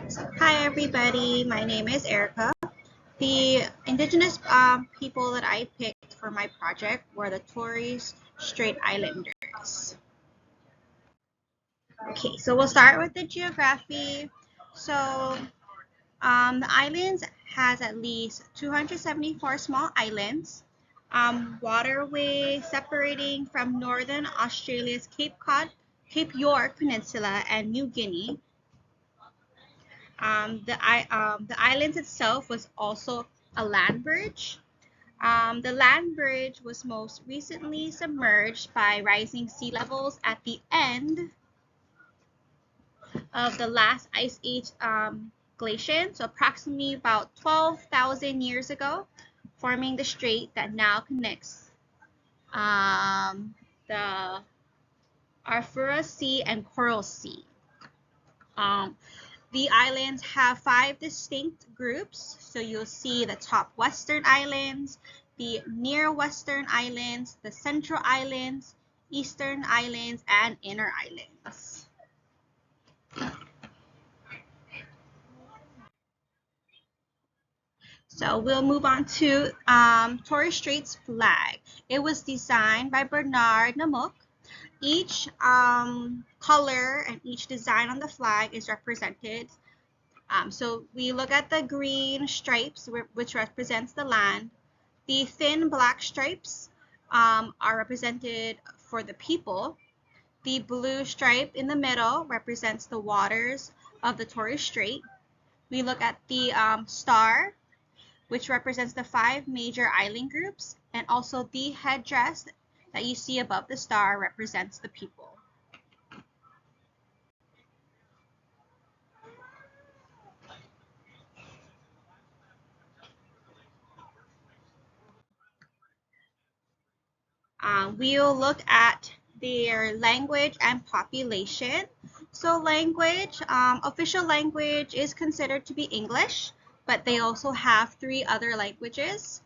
Hi everybody, my name is Erica. The indigenous people that I picked for my project were the Torres Strait Islanders. Okay, so we'll start with the geography. So the islands has at least 274 small islands, waterway separating from northern Australia's Cape York Peninsula and New Guinea. The islands itself was also a land bridge. The land bridge was most recently submerged by rising sea levels at the end of the last ice age glaciation, so approximately about 12,000 years ago, forming the strait that now connects the Arafura Sea and Coral Sea. Um, The islands have 5 distinct groups. So you'll see the top western islands, the near western islands, the central islands, eastern islands, and inner islands. So we'll move on to Torres Strait's flag. It was designed by Bernard Namook. Each color and each design on the flag is represented. So we look at the green stripes, which represents the land. The thin black stripes are represented for the people. The blue stripe in the middle represents the waters of the Torres Strait. We look at the star, which represents the 5 major island groups, and also the headdress that you see above the star represents the people. We'll look at their language and population. So language, official language is considered to be English, but they also have 3 other languages.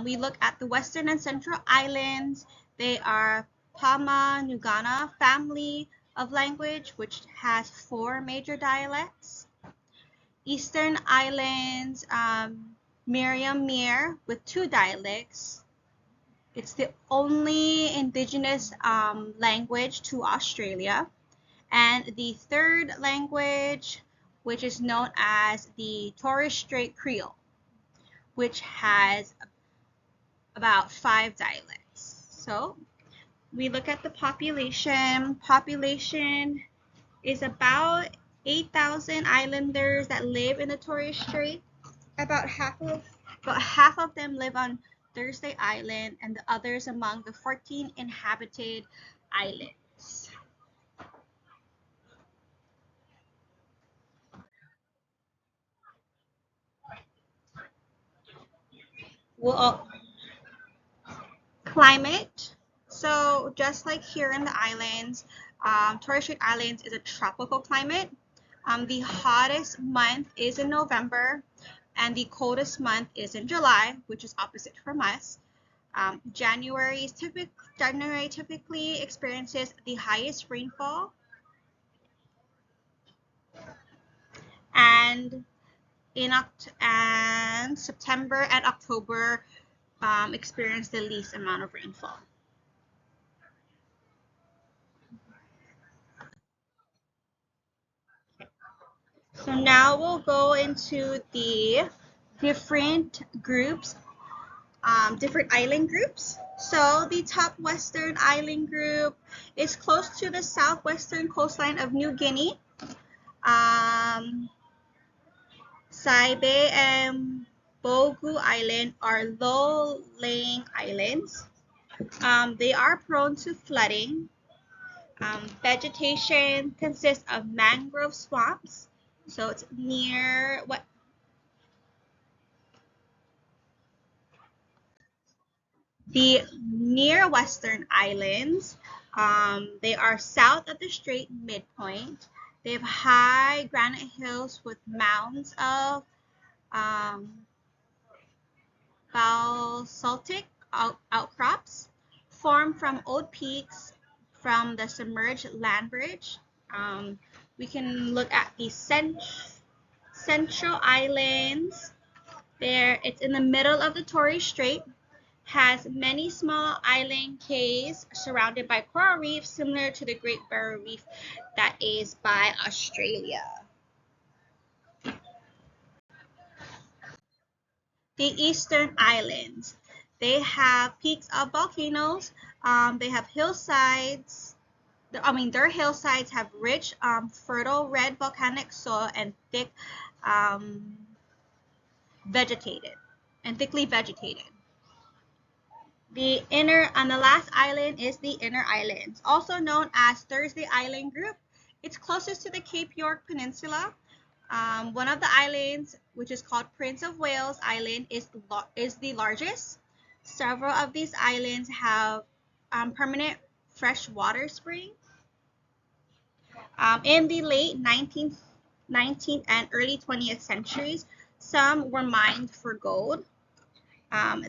We look at the Western and Central Islands. They are Pama Nugana family of language, which has 4 major dialects. Eastern Islands, Miriam Mir with 2 dialects. It's the only indigenous language to Australia. And the third language, which is known as the Torres Strait Creole, which has about 5 dialects. So we look at the population. Population is about 8,000 islanders that live in the Torres Strait. About half of them live on Thursday Island and the others among the 14 inhabited islands. Well, climate. So just like here in the islands, Torres Strait Islands is a tropical climate. The hottest month is in November, and the coldest month is in July, which is opposite from us. January typically experiences the highest rainfall, and and September and October experience the least amount of rainfall. So now we'll go into the different groups, different island groups. So the top western island group is close to the southwestern coastline of New Guinea. Saibai and Bogu Island are low-lying islands. They are prone to flooding. Vegetation consists of mangrove swamps. So it's near what the near western islands. They are south of the strait midpoint. They have high granite hills with mounds of um, basaltic outcrops formed from old peaks from the submerged land bridge. We can look at the Central Islands, it's in the middle of the Torres Strait, has many small island cays surrounded by coral reefs similar to the Great Barrier Reef that is by Australia. The Eastern Islands, they have peaks of volcanoes, they have hillsides. Their hillsides have rich, fertile red volcanic soil and um, vegetated, thickly vegetated. The last island is the Inner Islands, also known as Thursday Island Group. It's closest to the Cape York Peninsula. One of the islands, which is called Prince of Wales Island, is the largest. Several of these islands have permanent freshwater springs. In the late 19th and early 20th centuries, some were mined for gold.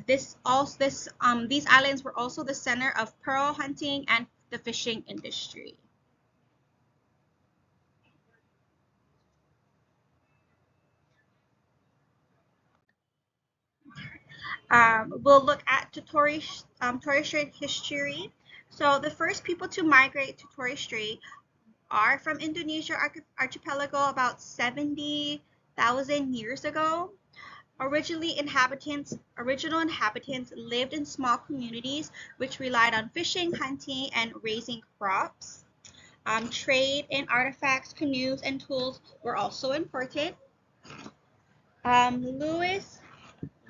These islands were also the center of pearl hunting and the fishing industry. We'll look at Torres Strait history. So the first people to migrate to Torres Strait are from Indonesia archipelago about 70,000 years ago. Original inhabitants lived in small communities which relied on fishing, hunting, and raising crops. Trade in artifacts, canoes, and tools were also important. Luis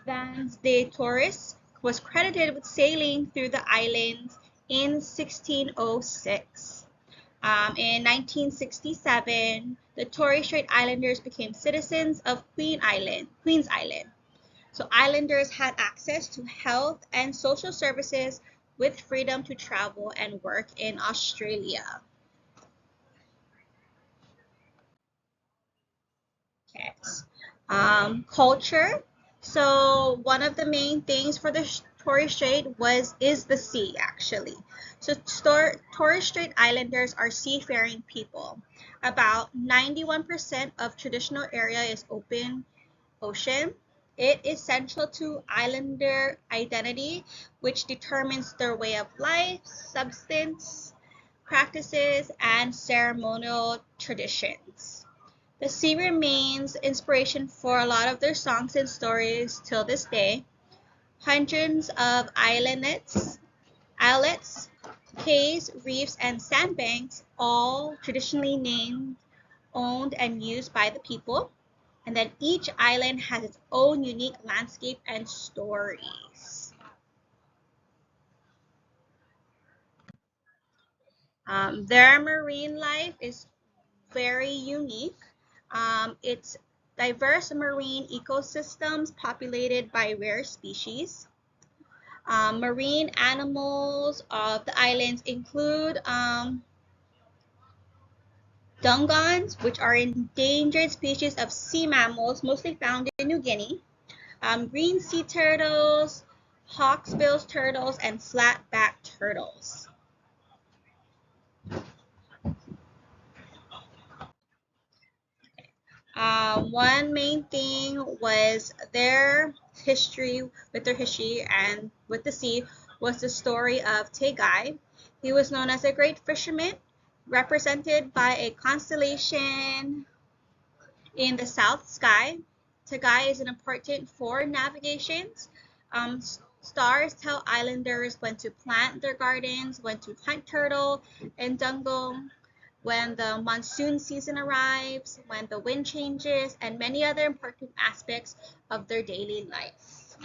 Vaz de Torres was credited with sailing through the islands in 1606. In 1967, the Torres Strait Islanders became citizens of Queen's Island. So islanders had access to health and social services with freedom to travel and work in Australia. Okay. Culture. So one of the main things for the Torres Strait is the sea, actually. So Torres Strait Islanders are seafaring people. About 91% of traditional area is open ocean. It is central to islander identity, which determines their way of life, substance, practices, and ceremonial traditions. The sea remains inspiration for a lot of their songs and stories till this day. Hundreds of islets, cays, reefs, and sandbanks, all traditionally named, owned, and used by the people. And then each island has its own unique landscape and stories. Their marine life is very unique. It's diverse marine ecosystems populated by rare species. Marine animals of the islands include dugongans, which are endangered species of sea mammals mostly found in New Guinea. Green sea turtles, hawksbill turtles, and flatback turtles. One main thing was their history and with the sea was the story of Tegai. He was known as a great fisherman, represented by a constellation in the south sky. Tegai is an important for navigations. Stars tell islanders when to plant their gardens, when to hunt turtle and dugong, when the monsoon season arrives, when the wind changes, and many other important aspects of their daily life.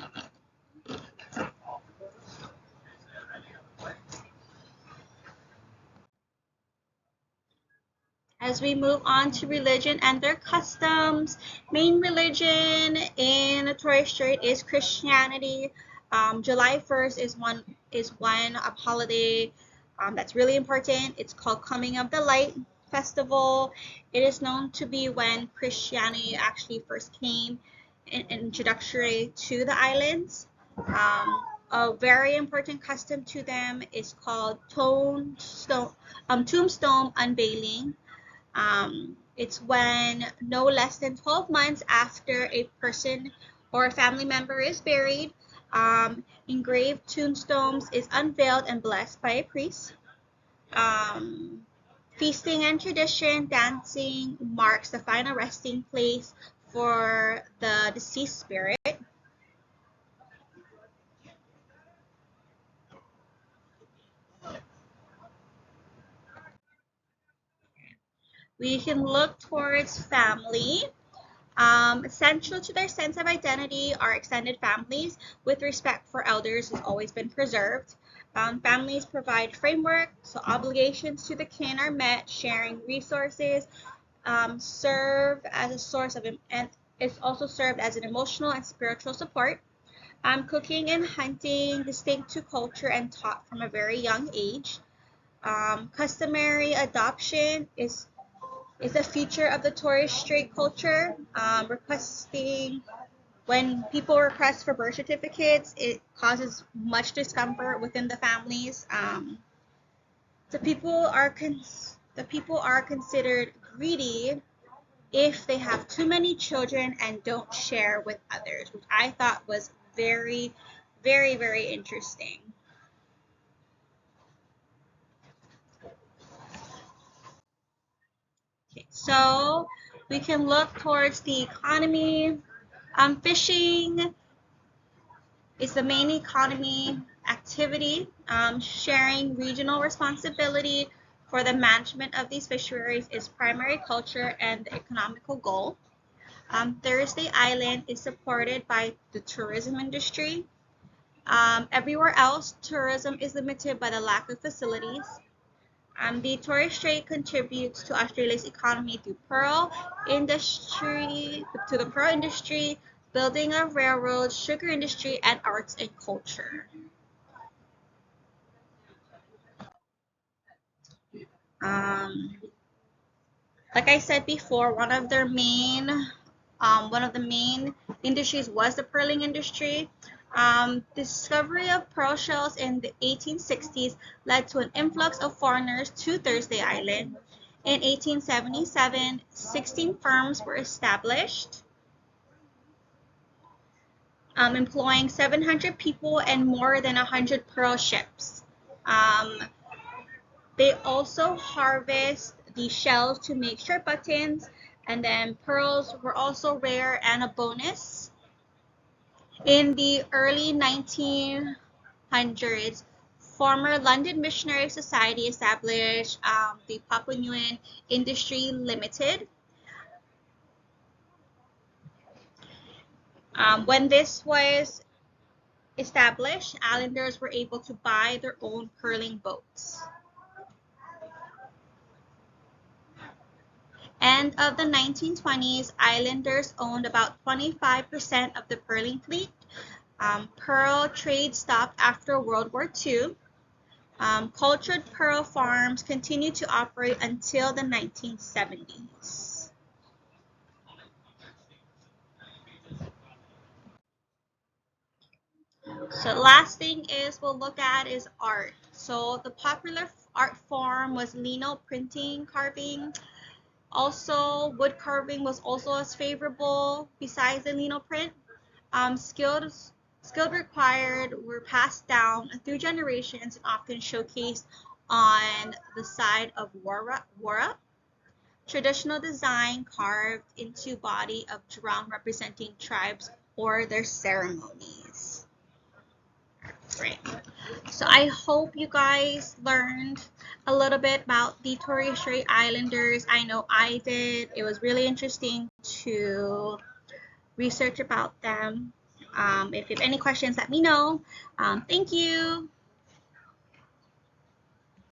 As we move on to religion and their customs, main religion in the Torres Strait is Christianity. July 1st is one holiday that's really important. It's called Coming of the Light Festival. It is known to be when Christianity actually first came introductory to the islands. A very important custom to them is called tombstone unveiling. It's when no less than 12 months after a person or a family member is buried, engraved tombstones is unveiled and blessed by a priest. Um, Feasting and tradition, dancing marks the final resting place for the deceased spirit. We can look towards family. Essential to their sense of identity are extended families with respect for elders has always been preserved. Families provide framework, so obligations to the kin are met, sharing resources, serve as a source of, and it's also served as an emotional and spiritual support. Cooking and hunting distinct to culture and taught from a very young age. Customary adoption is a feature of the Torres Strait culture. Requesting when people request for birth certificates, it causes much discomfort within the families. The people are considered greedy if they have too many children and don't share with others, which I thought was very, very, very interesting. Okay, so we can look towards the economy. Fishing is the main economy activity. Sharing regional responsibility for the management of these fisheries is primary culture and the economical goal. Thursday Island is supported by the tourism industry. Everywhere else, tourism is limited by the lack of facilities. The Torres Strait contributes to Australia's economy through the pearl industry, building of railroads, sugar industry, and arts and culture. Um, like I said before, one of the main industries was the pearling industry. Discovery of pearl shells in the 1860s led to an influx of foreigners to Thursday Island. In 1877, 16 firms were established, employing 700 people and more than 100 pearl ships. Um, they also harvest the shells to make shirt buttons, and then pearls were also rare and a bonus. In the early 1900s, former London Missionary Society established the Papua New Industry Limited. When this was established, islanders were able to buy their own pearling boats. End of the 1920s, islanders owned about 25% of the pearling fleet. Pearl trade stopped after World War II. Cultured pearl farms continued to operate until the 1970s. So last thing is we'll look at is art. So the popular art form was lino printing, carving. Also, wood carving was also as favorable besides the lino print. Skills required were passed down through generations and often showcased on the side of wara. Traditional design carved into body of drum representing tribes or their ceremonies. Great. So I hope you guys learned a little bit about the Torres Strait Islanders. I know I did. It was really interesting to research about them. If you have any questions, let me know. Thank you.